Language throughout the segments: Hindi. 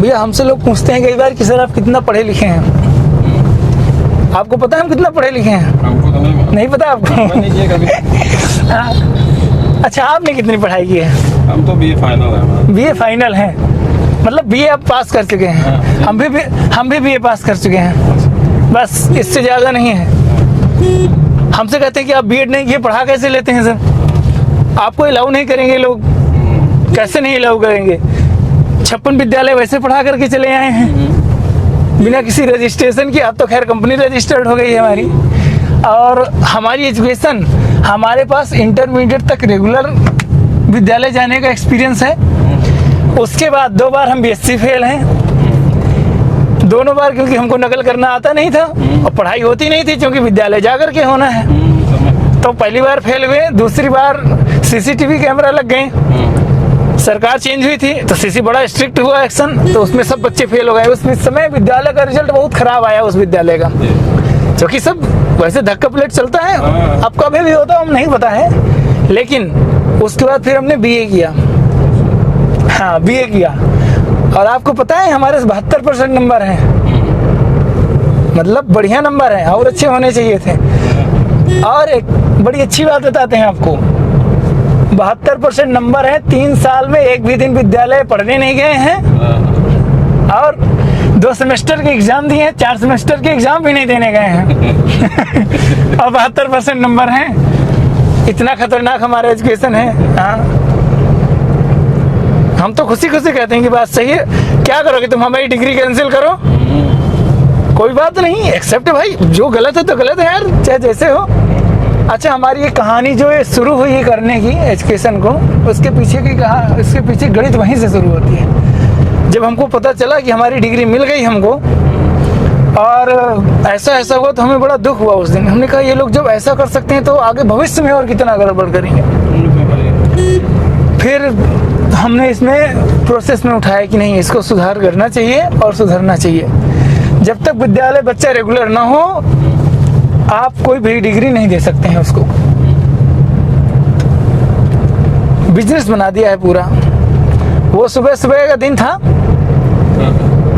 भैया हमसे लोग पूछते हैं कई बार कि सर आप कितना पढ़े लिखे हैं। आपको पता है हम कितना पढ़े लिखे हैं? हमको तो नहीं पता आपको? नहीं किया कभी। अच्छा, आपने कितनी पढ़ाई की है? हम तो बीए फाइनल है। बीए फाइनल है, मतलब बीए आप पास कर चुके हैं। हम भी बीए पास कर चुके हैं, बस इससे ज़्यादा नहीं है। हमसे कहते हैं कि आप बीएड नहीं किए, पढ़ा कैसे लेते हैं सर? आपको अलाउ नहीं करेंगे लोग, कैसे नहीं अलाउ करेंगे? 56 विद्यालय वैसे पढ़ा करके चले आए हैं बिना किसी रजिस्ट्रेशन की। अब तो खैर कंपनी रजिस्टर्ड हो गई है हमारी, और हमारी एजुकेशन, हमारे पास इंटरमीडिएट तक रेगुलर विद्यालय जाने का एक्सपीरियंस है। उसके बाद 2 बार हम बीएससी फेल हैं, दोनों बार, क्योंकि हमको नकल करना आता नहीं था और पढ़ाई होती नहीं थी, क्योंकि विद्यालय जा करके होना है। तो पहली बार फेल हुए, दूसरी बार सीसीटीवी कैमरा लग गए, सरकार चेंज हुई थी तो सीसी बड़ा स्ट्रिक्ट हुआ एक्शन, तो उसमें सब बच्चे फेल हो गए। उस समय विद्यालय का रिजल्ट बहुत खराब आया उस विद्यालय का, क्योंकि सब वैसे धक्का प्लेट चलता है। अब कभी भी होता हम नहीं पता है, लेकिन उसके बाद फिर हमने बीए किया। हाँ, बीए किया, और आपको पता है हमारे 72% नंबर हैं, मतलब बढ़िया नंबर है, और अच्छे होने चाहिए थे। और एक बड़ी अच्छी बात बताते हैं आपको, 72% नंबर है, 3 साल में एक भी दिन विद्यालय पढ़ने नहीं गए हैं, और 2 सेमेस्टर के एग्जाम दिए हैं, 4 सेमेस्टर के एग्जाम भी नहीं देने गए हैं। और 72% नंबर हैं। इतना खतरनाक हमारा एजुकेशन है। हाँ, हम तो खुशी खुशी कहते हैं कि बात सही है। क्या करोगे तुम? हमारी डिग्री कैंसिल करो, कोई बात नहीं, एक्सेप्ट भाई, जो गलत है तो गलत है यार, चाहे जैसे हो। अच्छा, हमारी ये कहानी जो है शुरू हुई है करने की एजुकेशन को, उसके पीछे गणित वहीं से शुरू होती है। जब हमको पता चला कि हमारी डिग्री मिल गई हमको, और ऐसा हुआ, तो हमें बड़ा दुख हुआ उस दिन। हमने कहा ये लोग जब ऐसा कर सकते हैं तो आगे भविष्य में और कितना गड़बड़ करेंगे। फिर हमने इसमें प्रोसेस में उठाया कि नहीं, इसको सुधार करना चाहिए और सुधरना चाहिए। जब तक विद्यालय बच्चा रेगुलर ना हो, आप कोई भी डिग्री नहीं दे सकते हैं उसको। बिजनेस बना दिया है पूरा। वो सुबह का दिन था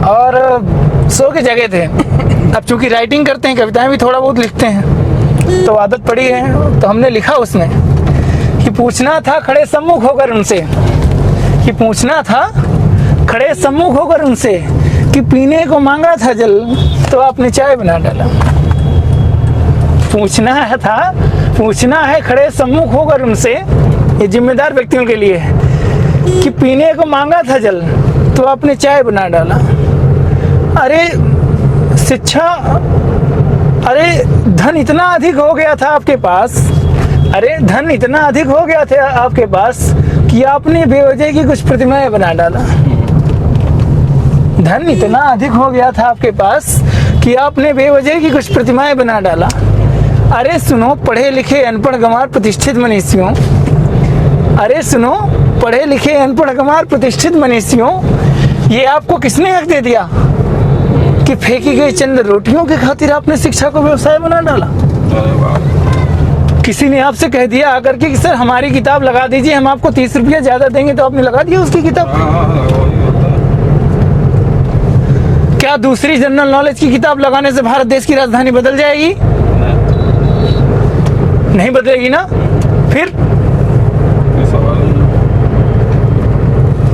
और सो के जगह थे। अब चूंकि राइटिंग करते हैं, कविताएं भी थोड़ा बहुत लिखते हैं, तो आदत पड़ी है। तो हमने लिखा उसमें कि पूछना था खड़े सम्मुख होकर उनसे, कि पूछना था खड़े सम्मुख होकर उनसे, कि पीने को मांगा था जल तो आपने चाय बना डाला। पूछना है खड़े सम्मुख होकर उनसे, ये जिम्मेदार व्यक्तियों के लिए है, कि पीने को मांगा था जल तो आपने चाय बना डाला। अरे शिक्षा, अरे धन इतना अधिक हो गया था आपके पास, धन इतना अधिक हो गया था आपके पास कि आपने बेवजह की कुछ प्रतिमाएं बना डाला। धन इतना अधिक हो गया था आपके पास कि आपने बेवजह की कुछ प्रतिमाएं बना डाला। अरे सुनो पढ़े लिखे अनपढ़ गंवार प्रतिष्ठित मनीषियों, अरे सुनो पढ़े लिखे अनपढ़ गंवार प्रतिष्ठित मनीषियों, ये आपको किसने हक दे दिया कि फेंकी गई चंद रोटियों की खातिर आपने शिक्षा को व्यवसाय बना डाला? किसी ने आपसे कह दिया आकर के कि सर हमारी किताब लगा दीजिए, हम आपको 30 रुपया ज्यादा देंगे, तो आपने लगा दिया उसकी किताब। क्या दूसरी जनरल नॉलेज की किताब लगाने से भारत देश की राजधानी बदल जाएगी? नहीं बदलेगी ना। फिर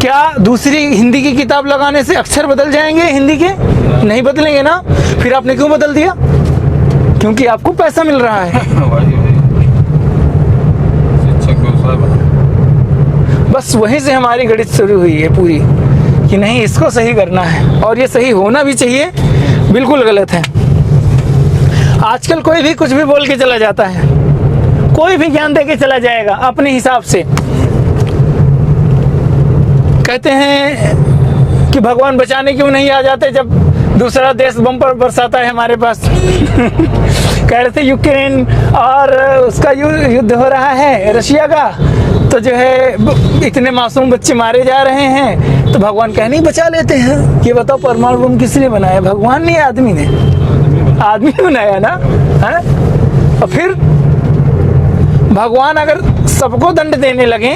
क्या दूसरी हिंदी की किताब लगाने से अक्षर बदल जाएंगे हिंदी के? नहीं बदलेंगे ना। फिर आपने क्यों बदल दिया? क्योंकि आपको पैसा मिल रहा है। बस वहीं से हमारी गणित शुरू हुई है पूरी, कि नहीं इसको सही करना है, और ये सही होना भी चाहिए, बिल्कुल गलत है। आजकल कोई भी कुछ भी बोल के चला जाता है, कोई भी ज्ञान दे के चला जाएगा अपने हिसाब से। कहते हैं कि भगवान बचाने क्यों नहीं आ जाते जब दूसरा देश बम पर बरसाता है हमारे पास। कह रहे थे यूक्रेन और उसका युद्ध हो रहा है रशिया का, तो जो है इतने मासूम बच्चे मारे जा रहे हैं, तो भगवान कह नहीं बचा लेते हैं। ये बताओ परमाणु बम किसने बनाया? भगवान ने, आदमी ने? आदमी बनाया ना, है? और फिर भगवान अगर सबको दंड देने लगे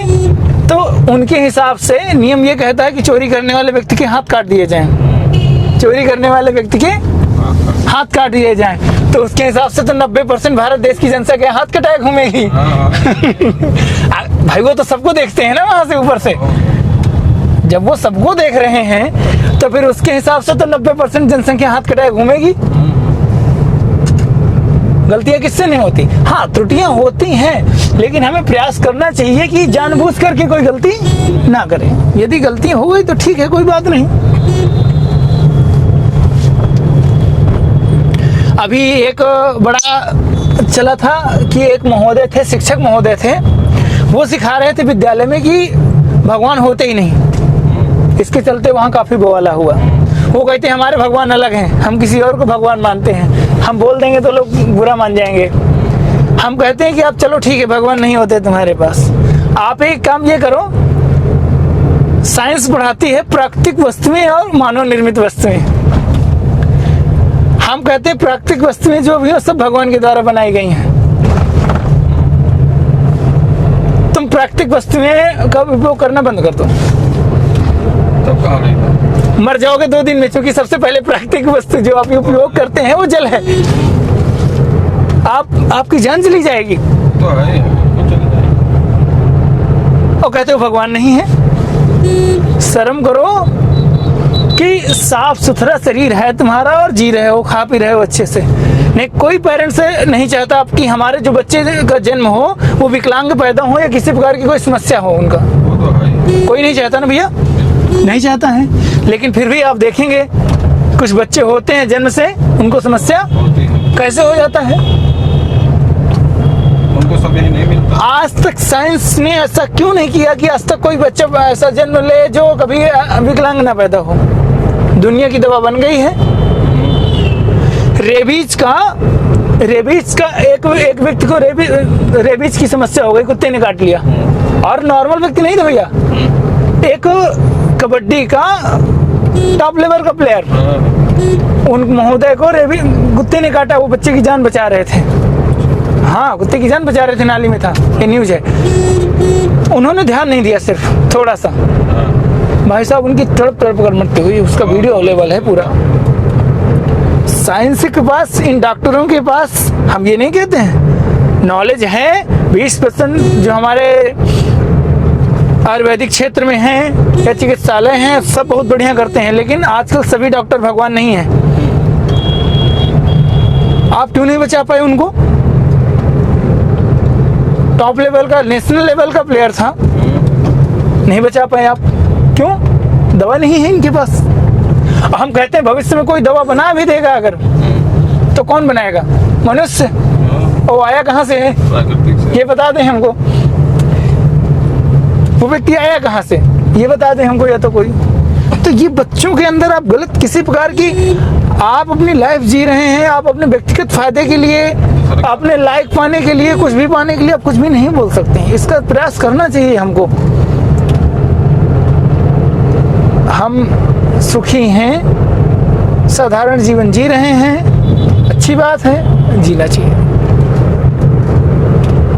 तो उनके हिसाब से नियम ये कहता है कि चोरी करने वाले व्यक्ति के हाथ काट दिए जाएं, चोरी करने वाले व्यक्ति के हाथ काट दिए जाएं। तो उसके हिसाब से तो 90% भारत देश की जनता हाथ कटाए घूमेगी। भाई वो तो सबको देखते हैं ना वहां से ऊपर से, जब वो सबको देख रहे हैं तो फिर उसके हिसाब से तो 90% जनसंख्या हाथ कटाए घूमेगी। गलतियां किससे नहीं होती? हाँ, त्रुटियां होती हैं, लेकिन हमें प्रयास करना चाहिए कि जानबूझ करके कोई गलती ना करें। यदि गलती हो गई तो ठीक है, कोई बात नहीं। अभी एक बड़ा चला था कि एक महोदय थे, शिक्षक महोदय थे, वो सिखा रहे थे विद्यालय में कि भगवान होते ही नहीं। इसके चलते वहाँ काफी बवाला हुआ। वो कहते हैं हमारे भगवान अलग हैं, हम किसी और को भगवान मानते हैं, हम बोल देंगे तो लोग बुरा मान जाएंगे। हम कहते हैं कि आप चलो ठीक है, भगवान नहीं होते तुम्हारे पास, आप एक काम ये करो, साइंस पढ़ाती है प्राकृतिक वस्तुएं और मानव निर्मित वस्तुएं। हम कहते हैं प्राकृतिक वस्तुएं जो भी हो सब भगवान के द्वारा बनाई गई हैं। तुम प्राकृतिक वस्तुएं का उपयोग करना बंद कर दो, तब कहा नहीं था। मर जाओगे 2 दिन में, क्योंकि सबसे पहले प्राकृतिक वस्तु जो आप उपयोग करते हैं वो जल है। आपकी जान चली जाएगी तो है, वो चले जाएगी। और कहते हो भगवान नहीं है। शर्म करो कि साफ सुथरा शरीर है तुम्हारा और जी रहे हो, खा पी रहे हो अच्छे से। नहीं, कोई पेरेंट्स नहीं चाहता कि हमारे जो बच्चे का जन्म हो वो विकलांग पैदा हो या किसी प्रकार की कोई समस्या हो उनका। वो तो है, कोई नहीं चाहता ना भैया, नहीं चाहता है। लेकिन फिर भी आप देखेंगे कुछ बच्चे होते हैं जन्म से उनको समस्या होती है। कैसे हो जाता है। उनको सब यही नहीं मिलता। आज तक साइंस ने ऐसा क्यों नहीं किया कि आज तक कोई बच्चा ऐसा जन्म ले जो कभी विकलांग ना पैदा हो। दुनिया की दवा बन गई है। रेबीज का एक व्यक्ति को रेबीज की समस्या हो गई, कुत्ते ने काट लिया, और नॉर्मल व्यक्ति नहीं था भैया, एक कबड्डी का टॉप लेवल का प्लेयर, उन महोदय को कुत्ते ने काटा, वो बच्चे की जान बचा रहे थे। हाँ, कुत्ते की जान बचा रहे थे, नाली में था, ये न्यूज है। उन्होंने ध्यान नहीं दिया, सिर्फ थोड़ा सा। भाई साहब उनकी तड़प कर मरते हुई, उसका वीडियो अवेलेबल है पूरा। साइंस के पास, इन डॉक्टरों के पास, हम ये नहीं कहते हैं, नॉलेज है। 20% जो हमारे आयुर्वेदिक क्षेत्र में हैं या चिकित्सालय हैं सब बहुत बढ़िया करते हैं, लेकिन आजकल सभी डॉक्टर भगवान नहीं हैं। आप क्यों नहीं बचा पाए उनको? टॉप लेवल का, नेशनल लेवल का प्लेयर था, नहीं बचा पाए आप। क्यों? दवा नहीं है इनके पास। हम कहते हैं भविष्य में कोई दवा बना भी देगा अगर, तो कौन बनाएगा? मनुष्य। और आया कहाँ से है प्राकृतिक से। ये बता दें हमको, वो व्यक्ति आया कहाँ से ये बता दें हमको, या तो कोई। तो ये बच्चों के अंदर आप गलत किसी प्रकार की, आप अपनी लाइफ जी रहे हैं, आप अपने व्यक्तिगत फायदे के लिए, अपने लाइक पाने के लिए, कुछ भी पाने के लिए आप कुछ भी नहीं बोल सकते हैं। इसका प्रयास करना चाहिए हमको। हम सुखी हैं, साधारण जीवन जी रहे हैं, अच्छी बात है, जीना चाहिए।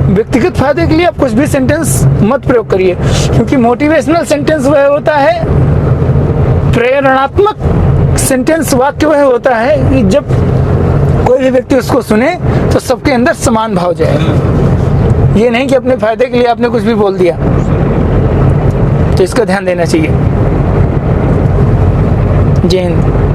व्यक्तिगत फायदे के लिए आप कुछ भी सेंटेंस मत प्रयोग करिए, क्योंकि मोटिवेशनल सेंटेंस वह होता है, प्रेरणात्मक सेंटेंस वाक्य वह होता है कि जब कोई भी व्यक्ति उसको सुने तो सबके अंदर समान भाव जाए। ये नहीं कि अपने फायदे के लिए आपने कुछ भी बोल दिया। तो इसका ध्यान देना चाहिए। जय हिंद।